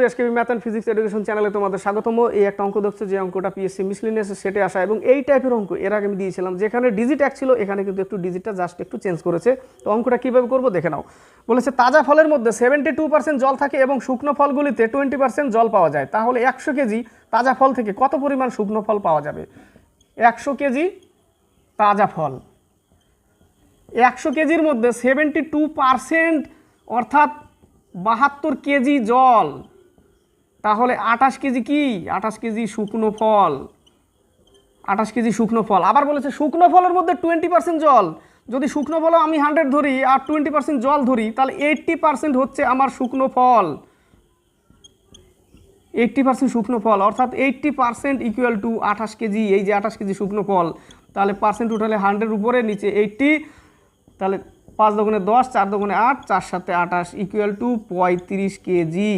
SKB math and physics education চ্যানেলে তোমাদের স্বাগতম। এই একটা অঙ্ক দেখছো যে অঙ্কটা পিএসসি মিসলিনিয়াস সেটে আসা, এবং এই টাইপের অঙ্ক এর আগে আমি দিয়েছিলাম, যেখানে ডিজিট এক ছিল এখানে কিন্তু একটু ডিজিটটা জাস্ট একটু চেঞ্জ করেছে। তো অঙ্কটা কীভাবে করবো দেখে নাও। বলেছে তাজা ফলের মধ্যে 72% জল থাকে এবং শুকনো ফলগুলিতে 20% জল পাওয়া যায়, তাহলে 100 কেজি তাজা ফল থেকে কত পরিমাণ শুকনো ফল পাওয়া যাবে? 100 কেজি তাজা ফল, 100 কেজির মধ্যে 72% অর্থাৎ 72 কেজি জল, তাহলে 28 কেজি কি? 28 কেজি শুকনো ফল, 28 কেজি শুকনো ফল। আবার বলেছে শুকনো ফলের মধ্যে 20% জল, যদি শুকনো ফলও আমি 100 ধরি আর 20% জল ধরি, তাহলে 80% হচ্ছে আমার শুকনো ফল, 80% শুকনো ফল, অর্থাৎ 80% ইকুয়াল টু 28 কেজি। এই যে 28 কেজি শুকনো ফল, তাহলে পার্সেন্ট উঠালে 100 উপরে নিচে 80, তাহলে 5 দুগুণে 10, 4 দুগুণে 8, 4 সাথে 28 ইকুয়াল টু 35 কেজি।